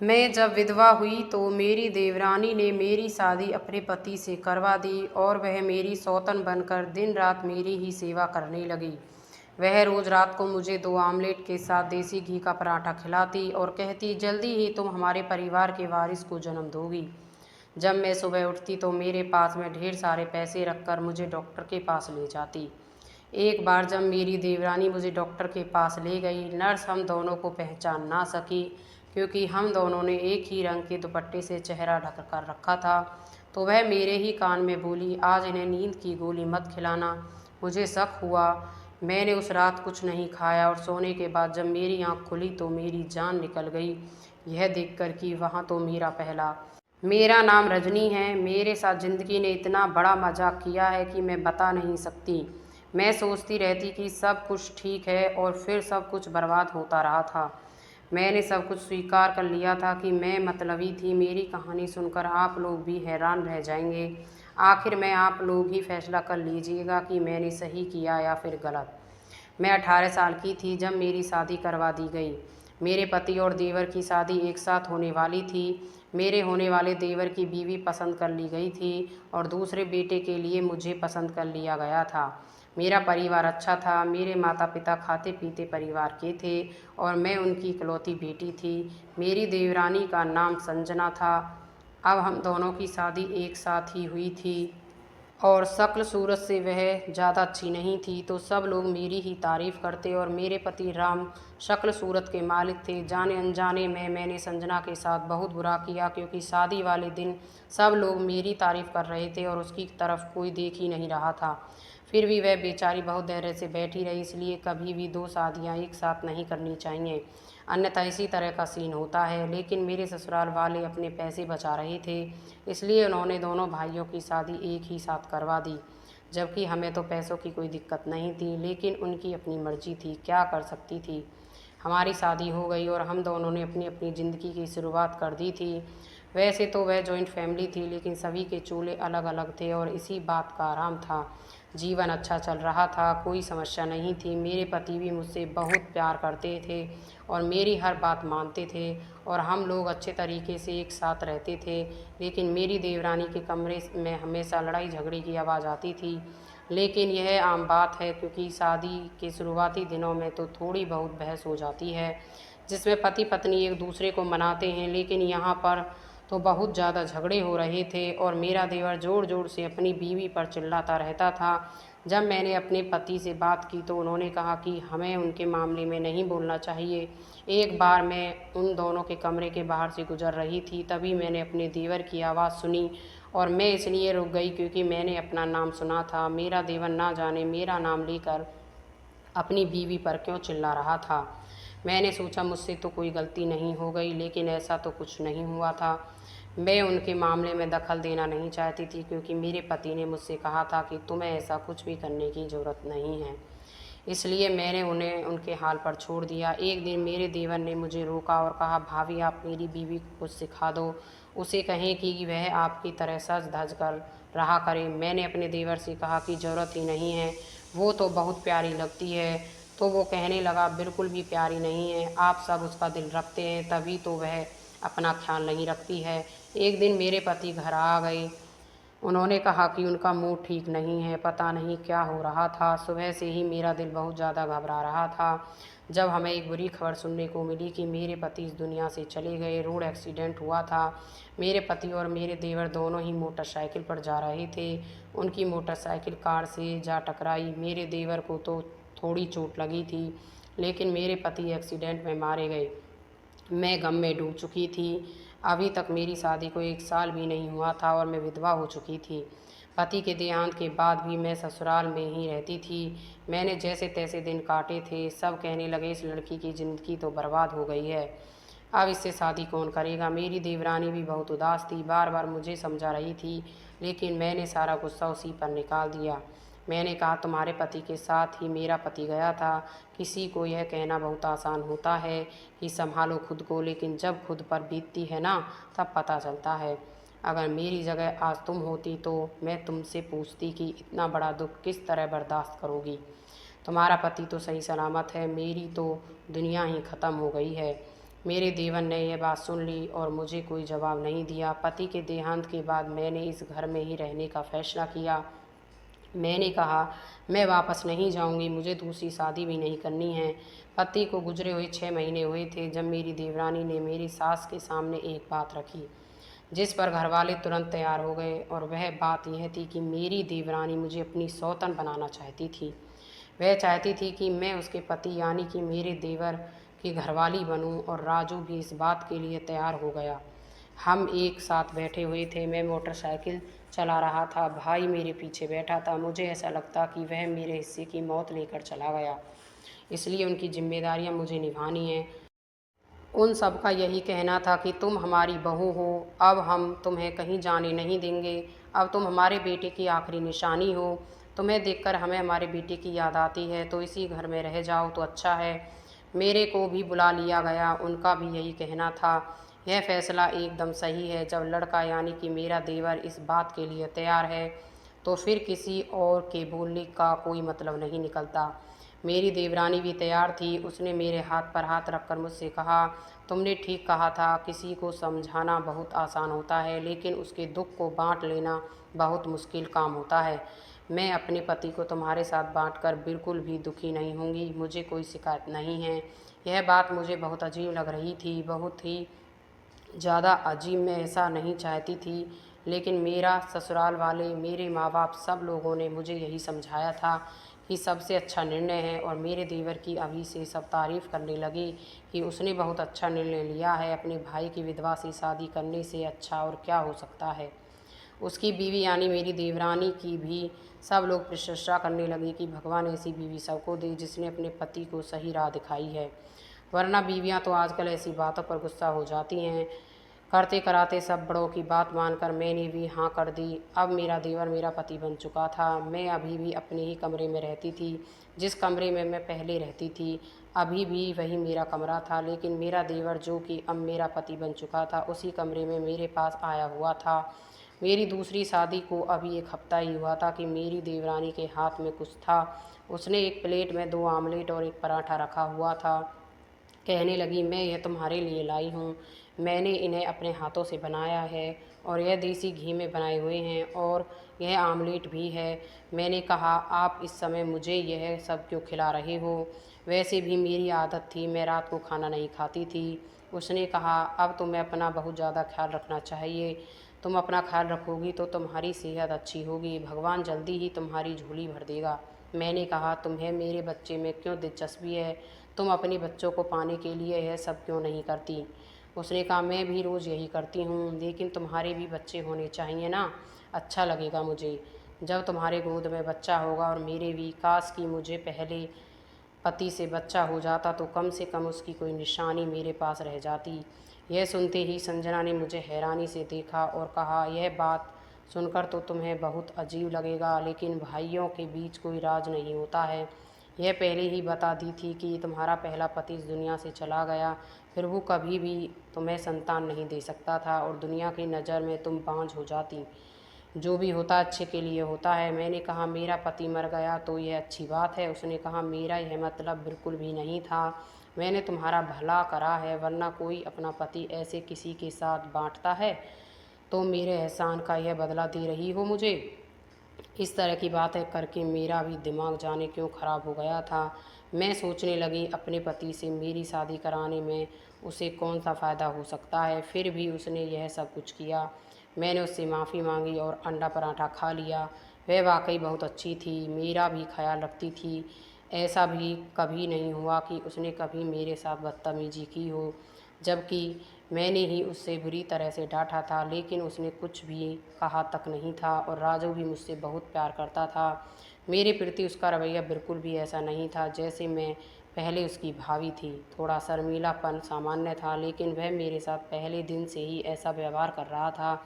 मैं जब विधवा हुई तो मेरी देवरानी ने मेरी शादी अपने पति से करवा दी और वह मेरी सौतन बनकर दिन रात मेरी ही सेवा करने लगी। वह रोज रात को मुझे 2 आमलेट के साथ देसी घी का पराठा खिलाती और कहती, जल्दी ही तुम हमारे परिवार के वारिस को जन्म दोगी। जब मैं सुबह उठती तो मेरे पास में ढेर सारे पैसे रखकर मुझे डॉक्टर के पास ले जाती। एक बार जब मेरी देवरानी मुझे डॉक्टर के पास ले गई, नर्स हम दोनों को पहचान ना सकी क्योंकि हम दोनों ने एक ही रंग के दुपट्टे से चेहरा ढक कर रखा था। तो वह मेरे ही कान में बोली, आज इन्हें नींद की गोली मत खिलाना। मुझे शक हुआ। मैंने उस रात कुछ नहीं खाया और सोने के बाद जब मेरी आंख खुली तो मेरी जान निकल गई, यह देखकर कि वहाँ तो मेरा नाम रजनी है। मेरे साथ ज़िंदगी ने इतना बड़ा मजाक किया है कि मैं बता नहीं सकती। मैं सोचती रहती कि सब कुछ ठीक है और फिर सब कुछ बर्बाद होता रहा था। मैंने सब कुछ स्वीकार कर लिया था कि मैं मतलबी थी। मेरी कहानी सुनकर आप लोग भी हैरान रह जाएंगे। आखिर में आप लोग ही फैसला कर लीजिएगा कि मैंने सही किया या फिर गलत। मैं 18 साल की थी जब मेरी शादी करवा दी गई। मेरे पति और देवर की शादी एक साथ होने वाली थी। मेरे होने वाले देवर की बीवी पसंद कर ली गई थी और दूसरे बेटे के लिए मुझे पसंद कर लिया गया था। मेरा परिवार अच्छा था। मेरे माता पिता खाते पीते परिवार के थे और मैं उनकी इकलौती बेटी थी। मेरी देवरानी का नाम संजना था। अब हम दोनों की शादी एक साथ ही हुई थी और शक्ल सूरत से वह ज़्यादा अच्छी नहीं थी, तो सब लोग मेरी ही तारीफ़ करते और मेरे पति राम शक्ल सूरत के मालिक थे। जाने अनजाने में मैंने संजना के साथ बहुत बुरा किया क्योंकि शादी वाले दिन सब लोग मेरी तारीफ़ कर रहे थे और उसकी तरफ कोई देख ही नहीं रहा था। फिर भी वह बेचारी बहुत धैर्य से बैठी रही। इसलिए कभी भी 2 शादियाँ एक साथ नहीं करनी चाहिए, अन्यथा इसी तरह का सीन होता है। लेकिन मेरे ससुराल वाले अपने पैसे बचा रहे थे, इसलिए उन्होंने दोनों भाइयों की शादी एक ही साथ करवा दी, जबकि हमें तो पैसों की कोई दिक्कत नहीं थी। लेकिन उनकी अपनी मर्जी थी, क्या कर सकती थी। हमारी शादी हो गई और हम दोनों ने अपनी अपनी ज़िंदगी की शुरुआत कर दी थी। वैसे तो वह जॉइंट फैमिली थी, लेकिन सभी के चूल्हे अलग अलग थे और इसी बात का आराम था। जीवन अच्छा चल रहा था, कोई समस्या नहीं थी। मेरे पति भी मुझसे बहुत प्यार करते थे और मेरी हर बात मानते थे और हम लोग अच्छे तरीके से एक साथ रहते थे। लेकिन मेरी देवरानी के कमरे में हमेशा लड़ाई झगड़े की आवाज़ आती थी। लेकिन यह आम बात है क्योंकि शादी के शुरुआती दिनों में तो थोड़ी बहुत बहस हो जाती है, जिसमें पति पत्नी एक दूसरे को मनाते हैं। लेकिन यहाँ पर तो बहुत ज़्यादा झगड़े हो रहे थे और मेरा देवर ज़ोर ज़ोर से अपनी बीवी पर चिल्लाता रहता था। जब मैंने अपने पति से बात की तो उन्होंने कहा कि हमें उनके मामले में नहीं बोलना चाहिए। एक बार मैं उन दोनों के कमरे के बाहर से गुजर रही थी, तभी मैंने अपने देवर की आवाज़ सुनी और मैं इसलिए रुक गई क्योंकि मैंने अपना नाम सुना था। मेरा देवर ना जाने मेरा नाम लेकर अपनी बीवी पर क्यों चिल्ला रहा था। मैंने सोचा मुझसे तो कोई गलती नहीं हो गई, लेकिन ऐसा तो कुछ नहीं हुआ था। मैं उनके मामले में दखल देना नहीं चाहती थी क्योंकि मेरे पति ने मुझसे कहा था कि तुम्हें ऐसा कुछ भी करने की ज़रूरत नहीं है। इसलिए मैंने उन्हें उनके हाल पर छोड़ दिया। एक दिन मेरे देवर ने मुझे रोका और कहा, भाभी आप मेरी बीवी को कुछ सिखा दो, उसे कहें कि वह आपकी तरह सज धज कर रहा करे। मैंने अपने देवर से कहा कि ज़रूरत ही नहीं है, वो तो बहुत प्यारी लगती है। तो वो कहने लगा, बिल्कुल भी प्यारी नहीं है, आप सब उसका दिल रखते हैं तभी तो वह अपना ख्याल नहीं रखती है। एक दिन मेरे पति घर आ गए। उन्होंने कहा कि उनका मूड ठीक नहीं है, पता नहीं क्या हो रहा था। सुबह से ही मेरा दिल बहुत ज़्यादा घबरा रहा था जब हमें एक बुरी खबर सुनने को मिली कि मेरे पति इस दुनिया से चले गए। रोड एक्सीडेंट हुआ था। मेरे पति और मेरे देवर दोनों ही मोटरसाइकिल पर जा रहे थे। उनकी मोटरसाइकिल कार से जा टकराई। मेरे देवर को तो थोड़ी चोट लगी थी, लेकिन मेरे पति एक्सीडेंट में मारे गए। मैं गम में डूब चुकी थी। अभी तक मेरी शादी को 1 साल भी नहीं हुआ था और मैं विधवा हो चुकी थी। पति के देहांत के बाद भी मैं ससुराल में ही रहती थी। मैंने जैसे तैसे दिन काटे थे। सब कहने लगे, इस लड़की की ज़िंदगी तो बर्बाद हो गई है, अब इससे शादी कौन करेगा। मेरी देवरानी भी बहुत उदास थी, बार बार मुझे समझा रही थी, लेकिन मैंने सारा गुस्सा उसी पर निकाल दिया। मैंने कहा, तुम्हारे पति के साथ ही मेरा पति गया था। किसी को यह कहना बहुत आसान होता है कि संभालो खुद को, लेकिन जब खुद पर बीतती है ना, तब पता चलता है। अगर मेरी जगह आज तुम होती तो मैं तुमसे पूछती कि इतना बड़ा दुख किस तरह बर्दाश्त करोगी। तुम्हारा पति तो सही सलामत है, मेरी तो दुनिया ही ख़त्म हो गई है। मेरे देवर ने यह बात सुन ली और मुझे कोई जवाब नहीं दिया। पति के देहांत के बाद मैंने इस घर में ही रहने का फैसला किया। मैंने कहा, मैं वापस नहीं जाऊंगी, मुझे दूसरी शादी भी नहीं करनी है। पति को गुजरे हुए 6 महीने हुए थे जब मेरी देवरानी ने मेरी सास के सामने एक बात रखी, जिस पर घरवाले तुरंत तैयार हो गए। और वह बात यह थी कि मेरी देवरानी मुझे अपनी सौतन बनाना चाहती थी। वह चाहती थी कि मैं उसके पति यानी कि मेरे देवर की घरवाली बनूं, और राजू भी इस बात के लिए तैयार हो गया। हम एक साथ बैठे हुए थे। मैं मोटरसाइकिल चला रहा था, भाई मेरे पीछे बैठा था। मुझे ऐसा लगता कि वह मेरे हिस्से की मौत लेकर चला गया, इसलिए उनकी जिम्मेदारियां मुझे निभानी हैं। उन सब का यही कहना था कि तुम हमारी बहू हो, अब हम तुम्हें कहीं जाने नहीं देंगे। अब तुम हमारे बेटे की आखिरी निशानी हो। तुम्हें देखकर हमें हमारे बेटे की याद आती है, तो इसी घर में रह जाओ तो अच्छा है। मेरे को भी बुला लिया गया। उनका भी यही कहना था। यह फैसला एकदम सही है। जब लड़का यानी कि मेरा देवर इस बात के लिए तैयार है, तो फिर किसी और के बोलने का कोई मतलब नहीं निकलता। मेरी देवरानी भी तैयार थी। उसने मेरे हाथ पर हाथ रखकर मुझसे कहा, तुमने ठीक कहा था, किसी को समझाना बहुत आसान होता है, लेकिन उसके दुख को बांट लेना बहुत मुश्किल काम होता है। मैं अपने पति को तुम्हारे साथ बांटकर बिल्कुल भी दुखी नहीं होंगी। मुझे कोई शिकायत नहीं है। यह बात मुझे बहुत अजीब लग रही थी, बहुत ही ज़्यादा अजीब। मैं ऐसा नहीं चाहती थी, लेकिन मेरा ससुराल वाले, मेरे माँ बाप, सब लोगों ने मुझे यही समझाया था कि सबसे अच्छा निर्णय है। और मेरे देवर की अभी से सब तारीफ़ करने लगे कि उसने बहुत अच्छा निर्णय लिया है। अपने भाई की विधवा से शादी करने से अच्छा और क्या हो सकता है। उसकी बीवी यानी मेरी देवरानी की भी सब लोग प्रशंसा करने लगे कि भगवान ऐसी बीवी सबको दे जिसने अपने पति को सही राह दिखाई है, वरना बीवियां तो आजकल ऐसी बातों पर गुस्सा हो जाती हैं। करते कराते सब बड़ों की बात मानकर मैंने भी हाँ कर दी। अब मेरा देवर मेरा पति बन चुका था। मैं अभी भी अपने ही कमरे में रहती थी, जिस कमरे में मैं पहले रहती थी। अभी भी वही मेरा कमरा था, लेकिन मेरा देवर जो कि अब मेरा पति बन चुका था, उसी कमरे में मेरे पास आया हुआ था। मेरी दूसरी शादी को अभी 1 हफ्ता ही हुआ था कि मेरी देवरानी के हाथ में कुछ था। उसने एक प्लेट में 2 आमलेट और एक पराठा रखा हुआ था। कहने लगी, मैं यह तुम्हारे लिए लाई हूँ। मैंने इन्हें अपने हाथों से बनाया है और यह देसी घी में बनाए हुए हैं, और यह आमलेट भी है। मैंने कहा, आप इस समय मुझे यह सब क्यों खिला रहे हो? वैसे भी मेरी आदत थी, मैं रात को खाना नहीं खाती थी। उसने कहा, अब तुम्हें अपना बहुत ज़्यादा ख्याल रखना चाहिए। तुम अपना ख्याल रखोगी तो तुम्हारी सेहत अच्छी होगी, भगवान जल्दी ही तुम्हारी झोली भर देगा। मैंने कहा, तुम्हें मेरे बच्चे में क्यों दिलचस्पी है? तुम अपने बच्चों को पाने के लिए यह सब क्यों नहीं करती? उसने कहा, मैं भी रोज़ यही करती हूँ, लेकिन तुम्हारे भी बच्चे होने चाहिए ना। अच्छा लगेगा मुझे जब तुम्हारे गोद में बच्चा होगा, और मेरे भी। काश कि मुझे पहले पति से बच्चा हो जाता तो कम से कम उसकी कोई निशानी मेरे पास रह जाती। यह सुनते ही संजना ने मुझे हैरानी से देखा और कहा, यह बात सुनकर तो तुम्हें बहुत अजीब लगेगा, लेकिन भाइयों के बीच कोई राज नहीं होता है। यह पहले ही बता दी थी कि तुम्हारा पहला पति इस दुनिया से चला गया, फिर वो कभी भी तुम्हें संतान नहीं दे सकता था, और दुनिया की नज़र में तुम बांझ हो जाती। जो भी होता अच्छे के लिए होता है। मैंने कहा, मेरा पति मर गया तो यह अच्छी बात है? उसने कहा, मेरा यह मतलब बिल्कुल भी नहीं था। मैंने तुम्हारा भला करा है, वरना कोई अपना पति ऐसे किसी के साथ बांटता है? तो मेरे एहसान का यह बदला दे रही हो मुझे? इस तरह की बातें करके मेरा भी दिमाग जाने क्यों ख़राब हो गया था। मैं सोचने लगी, अपने पति से मेरी शादी कराने में उसे कौन सा फ़ायदा हो सकता है। फिर भी उसने यह सब कुछ किया। मैंने उससे माफ़ी मांगी और अंडा पराठा खा लिया। वह वाकई बहुत अच्छी थी, मेरा भी ख्याल रखती थी। ऐसा भी कभी नहीं हुआ कि उसने कभी मेरे साथ बदतमीजी की हो, जबकि मैंने ही उससे बुरी तरह से डांटा था, लेकिन उसने कुछ भी कहा तक नहीं था। और राजू भी मुझसे बहुत प्यार करता था। मेरे प्रति उसका रवैया बिल्कुल भी ऐसा नहीं था जैसे मैं पहले उसकी भाभी थी। थोड़ा शर्मीलापन सामान्य था, लेकिन वह मेरे साथ पहले दिन से ही ऐसा व्यवहार कर रहा था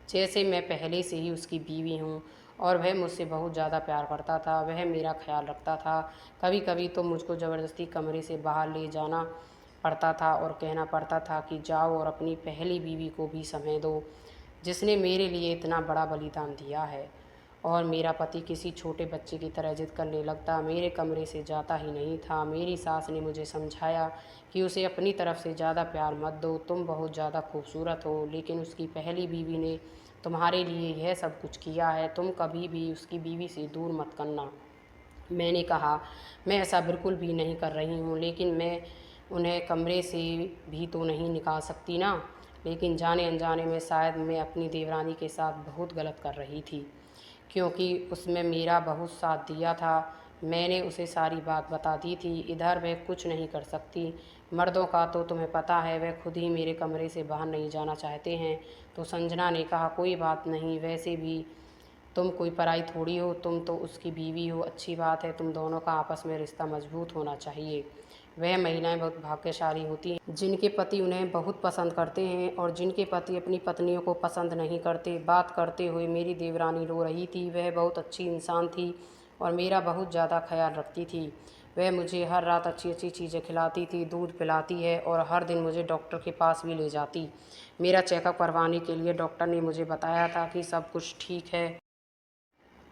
जैसे मैं पहले से ही उसकी बीवी हूँ। और वह मुझसे बहुत ज़्यादा प्यार करता था, वह मेरा ख्याल रखता था। कभी कभी तो मुझको ज़बरदस्ती कमरे से बाहर ले जाना पड़ता था और कहना पड़ता था कि जाओ और अपनी पहली बीवी को भी समय दो, जिसने मेरे लिए इतना बड़ा बलिदान दिया है। और मेरा पति किसी छोटे बच्चे की तरह जिद करने लगता, मेरे कमरे से जाता ही नहीं था। मेरी सास ने मुझे समझाया कि उसे अपनी तरफ से ज़्यादा प्यार मत दो, तुम बहुत ज़्यादा खूबसूरत हो, लेकिन उसकी पहली बीवी ने तुम्हारे लिए यह सब कुछ किया है, तुम कभी भी उसकी बीवी से दूर मत करना। मैंने कहा, मैं ऐसा बिल्कुल भी नहीं कर रही हूँ, लेकिन मैं उन्हें कमरे से भी तो नहीं निकाल सकती ना। लेकिन जाने अनजाने में शायद मैं अपनी देवरानी के साथ बहुत गलत कर रही थी, क्योंकि उसमें मेरा बहुत साथ दिया था। मैंने उसे सारी बात बता दी थी। इधर वह कुछ नहीं कर सकती। मर्दों का तो तुम्हें पता है, वह खुद ही मेरे कमरे से बाहर नहीं जाना चाहते हैं। तो संजना ने कहा, कोई बात नहीं, वैसे भी तुम कोई पराई थोड़ी हो, तुम तो उसकी बीवी हो। अच्छी बात है, तुम दोनों का आपस में रिश्ता मजबूत होना चाहिए। वह महिलाएं बहुत भाग्यशाली होती हैं जिनके पति उन्हें बहुत पसंद करते हैं और जिनके पति अपनी पत्नियों को पसंद नहीं करते। बात करते हुए मेरी देवरानी रो रही थी। वह बहुत अच्छी इंसान थी और मेरा बहुत ज़्यादा ख्याल रखती थी। वह मुझे हर रात अच्छी अच्छी चीज़ें खिलाती थी, दूध पिलाती है और हर दिन मुझे डॉक्टर के पास भी ले जाती। मेरा चेकअप करवाने के लिए डॉक्टर ने मुझे बताया था कि सब कुछ ठीक है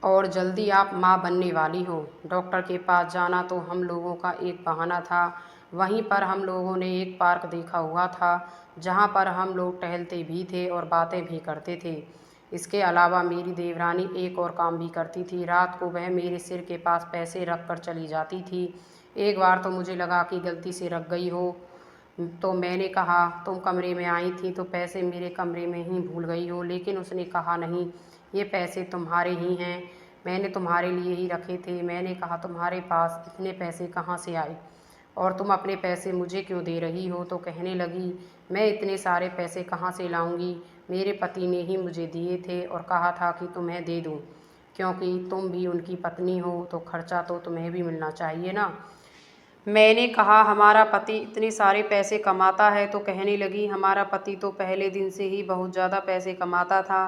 और जल्दी आप माँ बनने वाली हो। डॉक्टर के पास जाना तो हम लोगों का एक बहाना था। वहीं पर हम लोगों ने एक पार्क देखा हुआ था, जहाँ पर हम लोग टहलते भी थे और बातें भी करते थे। इसके अलावा मेरी देवरानी एक और काम भी करती थी। रात को वह मेरे सिर के पास पैसे रख कर चली जाती थी। एक बार तो मुझे लगा कि गलती से रख गई हो, तो मैंने कहा, तुम कमरे में आई थी तो पैसे मेरे कमरे में ही भूल गई हो। लेकिन उसने कहा, नहीं, ये पैसे तुम्हारे ही हैं, मैंने तुम्हारे लिए ही रखे थे। मैंने कहा, तुम्हारे पास इतने पैसे कहाँ से आए और तुम अपने पैसे मुझे क्यों दे रही हो? तो कहने लगी, मैं इतने सारे पैसे कहाँ से लाऊंगी, मेरे पति ने ही मुझे दिए थे और कहा था कि तुम्हें दे दूँ, क्योंकि तुम भी उनकी पत्नी हो तो खर्चा तो तुम्हें भी मिलना चाहिए ना। मैंने कहा, हमारा पति इतने सारे पैसे कमाता है? तो कहने लगी, हमारा पति तो पहले दिन से ही बहुत ज़्यादा पैसे कमाता था।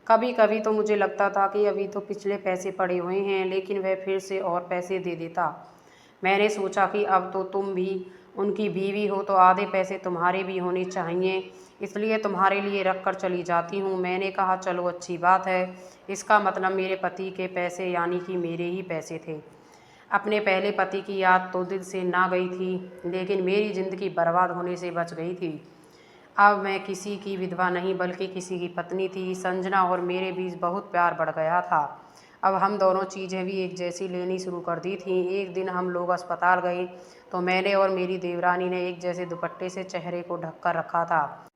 कभी कभी तो मुझे लगता था कि अभी तो पिछले पैसे पड़े हुए हैं, लेकिन वह फिर से और पैसे दे देता। मैंने सोचा कि अब तो तुम भी उनकी बीवी हो तो आधे पैसे तुम्हारे भी होने चाहिए, इसलिए तुम्हारे लिए रख कर चली जाती हूँ। मैंने कहा, चलो अच्छी बात है। इसका मतलब मेरे पति के पैसे यानी कि मेरे ही पैसे थे। अपने पहले पति की याद तो दिल से ना गई थी, लेकिन मेरी ज़िंदगी बर्बाद होने से बच गई थी। अब मैं किसी की विधवा नहीं बल्कि किसी की पत्नी थी। संजना और मेरे बीच बहुत प्यार बढ़ गया था। अब हम दोनों चीज़ें भी एक जैसी लेनी शुरू कर दी थीं। एक दिन हम लोग अस्पताल गए तो मैंने और मेरी देवरानी ने एक जैसे दुपट्टे से चेहरे को ढक कर रखा था,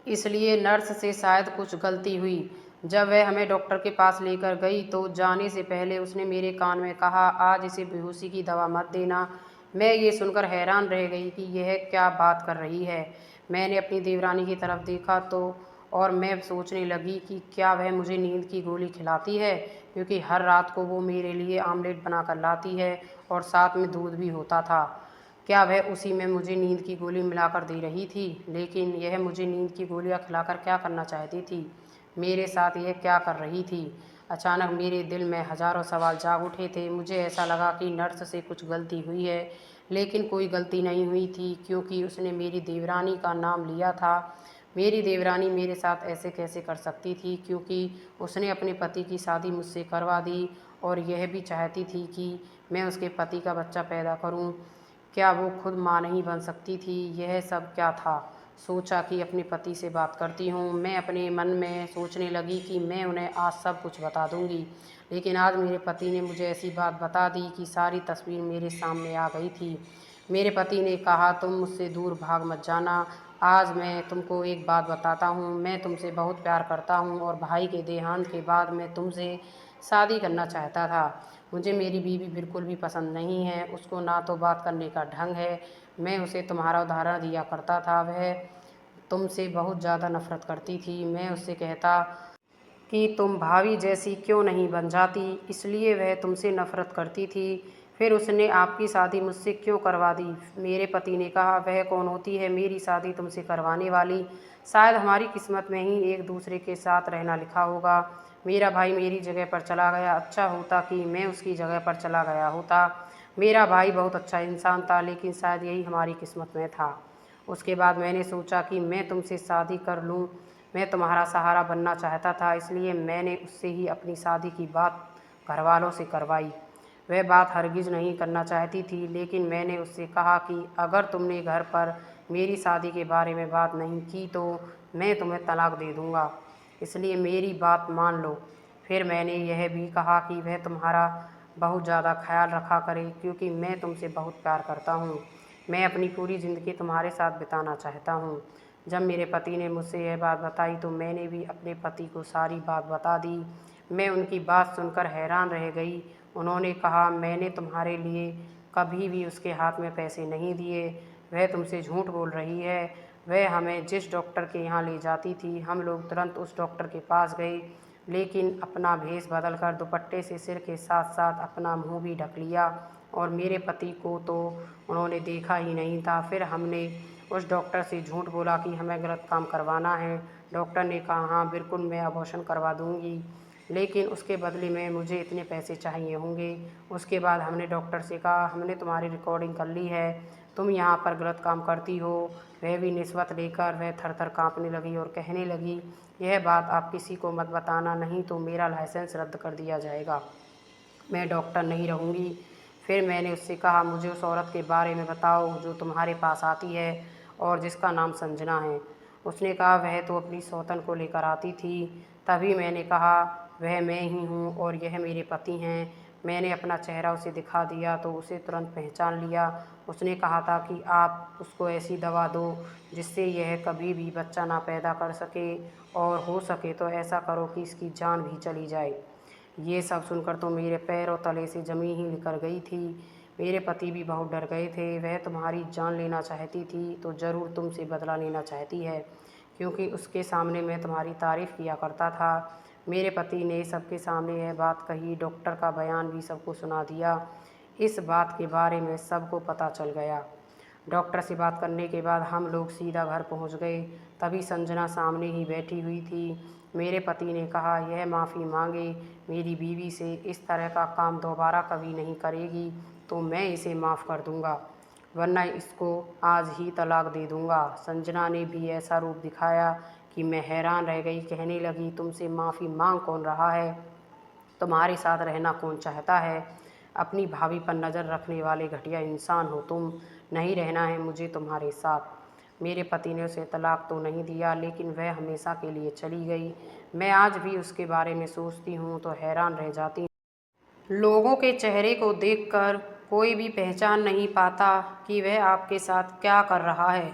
इसलिए नर्स से शायद कुछ गलती हुई। जब वह हमें डॉक्टर के पास लेकर गई तो जाने से पहले उसने मेरे कान में कहा, आज इसे बेहोशी की दवा मत देना। मैं ये सुनकर हैरान रह गई कि यह क्या बात कर रही है। मैंने अपनी देवरानी की तरफ देखा तो और मैं सोचने लगी कि क्या वह मुझे नींद की गोली खिलाती है, क्योंकि हर रात को वो मेरे लिए आमलेट बनाकर लाती है और साथ में दूध भी होता था। क्या वह उसी में मुझे नींद की गोली मिलाकर दे रही थी? लेकिन यह मुझे नींद की गोलियां खिलाकर क्या करना चाहती थी? मेरे साथ यह क्या कर रही थी? अचानक मेरे दिल में हजारों सवाल जाग उठे थे। मुझे ऐसा लगा कि नर्स से कुछ गलती हुई है, लेकिन कोई गलती नहीं हुई थी, क्योंकि उसने मेरी देवरानी का नाम लिया था। मेरी देवरानी मेरे साथ ऐसे कैसे कर सकती थी, क्योंकि उसने अपने पति की शादी मुझसे करवा दी और यह भी चाहती थी कि मैं उसके पति का बच्चा पैदा करूं। क्या वो खुद माँ नहीं बन सकती थी? यह सब क्या था? सोचा कि अपने पति से बात करती हूँ। मैं अपने मन में सोचने लगी कि मैं उन्हें आज सब कुछ बता दूंगी, लेकिन आज मेरे पति ने मुझे ऐसी बात बता दी कि सारी तस्वीर मेरे सामने आ गई थी। मेरे पति ने कहा, तुम मुझसे दूर भाग मत जाना। आज मैं तुमको एक बात बताता हूँ, मैं तुमसे बहुत प्यार करता हूँ और भाई के देहांत के बाद मैं तुमसे शादी करना चाहता था। मुझे मेरी बीवी बिल्कुल भी पसंद नहीं है, उसको ना तो बात करने का ढंग है। मैं उसे तुम्हारा उदाहरण दिया करता था, वह तुमसे बहुत ज़्यादा नफरत करती थी। मैं उससे कहता कि तुम भाभी जैसी क्यों नहीं बन जाती, इसलिए वह तुमसे नफरत करती थी। फिर उसने आपकी शादी मुझसे क्यों करवा दी? मेरे पति ने कहा, वह कौन होती है मेरी शादी तुमसे करवाने वाली? शायद हमारी किस्मत में ही एक दूसरे के साथ रहना लिखा होगा। मेरा भाई मेरी जगह पर चला गया, अच्छा होता कि मैं उसकी जगह पर चला गया होता। मेरा भाई बहुत अच्छा इंसान था, लेकिन शायद यही हमारी किस्मत में था। उसके बाद मैंने सोचा कि मैं तुमसे शादी कर लूं। मैं तुम्हारा सहारा बनना चाहता था, इसलिए मैंने उससे ही अपनी शादी की बात घरवालों से करवाई। वह बात हरगिज़ नहीं करना चाहती थी, लेकिन मैंने उससे कहा कि अगर तुमने घर पर मेरी शादी के बारे में बात नहीं की तो मैं तुम्हें तलाक दे दूँगा, इसलिए मेरी बात मान लो। फिर मैंने यह भी कहा कि वह तुम्हारा बहुत ज़्यादा ख्याल रखा करे, क्योंकि मैं तुमसे बहुत प्यार करता हूँ। मैं अपनी पूरी ज़िंदगी तुम्हारे साथ बिताना चाहता हूँ। जब मेरे पति ने मुझसे यह बात बताई तो मैंने भी अपने पति को सारी बात बता दी। मैं उनकी बात सुनकर हैरान रह गई। उन्होंने कहा, मैंने तुम्हारे लिए कभी भी उसके हाथ में पैसे नहीं दिए। वह तुमसे झूठ बोल रही है। वह हमें जिस डॉक्टर के यहाँ ले जाती थी, हम लोग तुरंत उस डॉक्टर के पास गए, लेकिन अपना भेष बदल कर दुपट्टे से सिर के साथ साथ अपना मुंह भी ढक लिया, और मेरे पति को तो उन्होंने देखा ही नहीं था। फिर हमने उस डॉक्टर से झूठ बोला कि हमें गलत काम करवाना है। डॉक्टर ने कहा, हाँ बिल्कुल, मैं अबॉर्शन करवा दूंगी, लेकिन उसके बदले में मुझे इतने पैसे चाहिए होंगे। उसके बाद हमने डॉक्टर से कहा, हमने तुम्हारी रिकॉर्डिंग कर ली है, तुम यहाँ पर गलत काम करती हो। वह भी निस्बत लेकर वह थर थर काँपने लगी और कहने लगी, यह बात आप किसी को मत बताना, नहीं तो मेरा लाइसेंस रद्द कर दिया जाएगा, मैं डॉक्टर नहीं रहूँगी। फिर मैंने उससे कहा, मुझे उस औरत के बारे में बताओ जो तुम्हारे पास आती है और जिसका नाम संजना है। उसने कहा, वह तो अपनी सौतन को लेकर आती थी। तभी मैंने कहा, वह मैं ही हूँ और यह मेरे पति हैं। मैंने अपना चेहरा उसे दिखा दिया तो उसे तुरंत पहचान लिया। उसने कहा था कि आप उसको ऐसी दवा दो जिससे यह कभी भी बच्चा ना पैदा कर सके, और हो सके तो ऐसा करो कि इसकी जान भी चली जाए। ये सब सुनकर तो मेरे पैरों तले से ज़मीन ही निकल गई थी। मेरे पति भी बहुत डर गए थे। वह तुम्हारी जान लेना चाहती थी तो ज़रूर तुमसे बदला लेना चाहती है, क्योंकि उसके सामने मैं तुम्हारी तारीफ़ किया करता था। मेरे पति ने सबके सामने यह बात कही। डॉक्टर का बयान भी सबको सुना दिया। इस बात के बारे में सबको पता चल गया। डॉक्टर से बात करने के बाद हम लोग सीधा घर पहुंच गए। तभी संजना सामने ही बैठी हुई थी। मेरे पति ने कहा, यह माफ़ी मांगे मेरी बीवी से, इस तरह का काम दोबारा कभी नहीं करेगी तो मैं इसे माफ़ कर दूंगा, वरना इसको आज ही तलाक दे दूंगा। संजना ने भी ऐसा रूप दिखाया कि मैं हैरान रह गई। कहने लगी, तुमसे माफ़ी मांग कौन रहा है, तुम्हारे साथ रहना कौन चाहता है, अपनी भाभी पर नज़र रखने वाले घटिया इंसान हो तुम। नहीं रहना है मुझे तुम्हारे साथ। मेरे पति ने उसे तलाक तो नहीं दिया, लेकिन वह हमेशा के लिए चली गई। मैं आज भी उसके बारे में सोचती हूँ तो हैरान रह जाती हूँ। लोगों के चेहरे को देखकर कोई भी पहचान नहीं पाता कि वह आपके साथ क्या कर रहा है।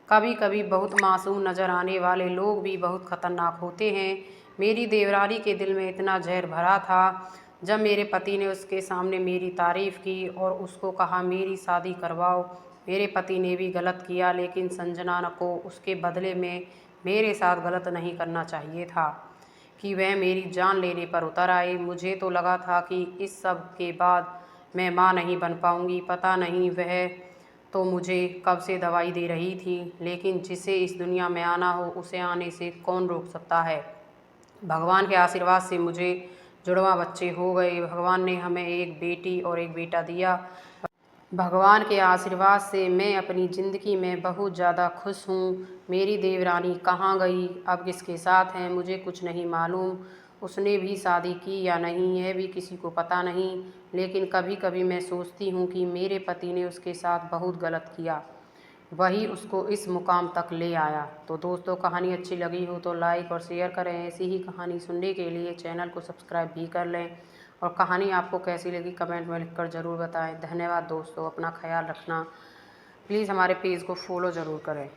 कभी कभी बहुत मासूम नज़र आने वाले लोग भी बहुत खतरनाक होते हैं। मेरी देवरानी के दिल में इतना जहर भरा था। जब मेरे पति ने उसके सामने मेरी तारीफ़ की और उसको कहा, मेरी शादी करवाओ, मेरे पति ने भी गलत किया, लेकिन संजना को उसके बदले में मेरे साथ गलत नहीं करना चाहिए था कि वह मेरी जान लेने पर उतर आए। मुझे तो लगा था कि इस सब के बाद मैं माँ नहीं बन पाऊँगी। पता नहीं वह तो मुझे कब से दवाई दे रही थी, लेकिन जिसे इस दुनिया में आना हो उसे आने से कौन रोक सकता है। भगवान के आशीर्वाद से मुझे जुड़वा बच्चे हो गए। भगवान ने हमें एक बेटी और एक बेटा दिया। भगवान के आशीर्वाद से मैं अपनी ज़िंदगी में बहुत ज़्यादा खुश हूँ। मेरी देवरानी कहाँ गई, अब किसके साथ हैं, मुझे कुछ नहीं मालूम। उसने भी शादी की या नहीं, यह भी किसी को पता नहीं। लेकिन कभी कभी मैं सोचती हूँ कि मेरे पति ने उसके साथ बहुत गलत किया, वही उसको इस मुकाम तक ले आया। तो दोस्तों, कहानी अच्छी लगी हो तो लाइक और शेयर करें। ऐसी ही कहानी सुनने के लिए चैनल को सब्सक्राइब भी कर लें, और कहानी आपको कैसी लगी कमेंट में लिखकर ज़रूर बताएं। धन्यवाद दोस्तों, अपना ख्याल रखना। प्लीज़ हमारे पेज को फॉलो ज़रूर करें।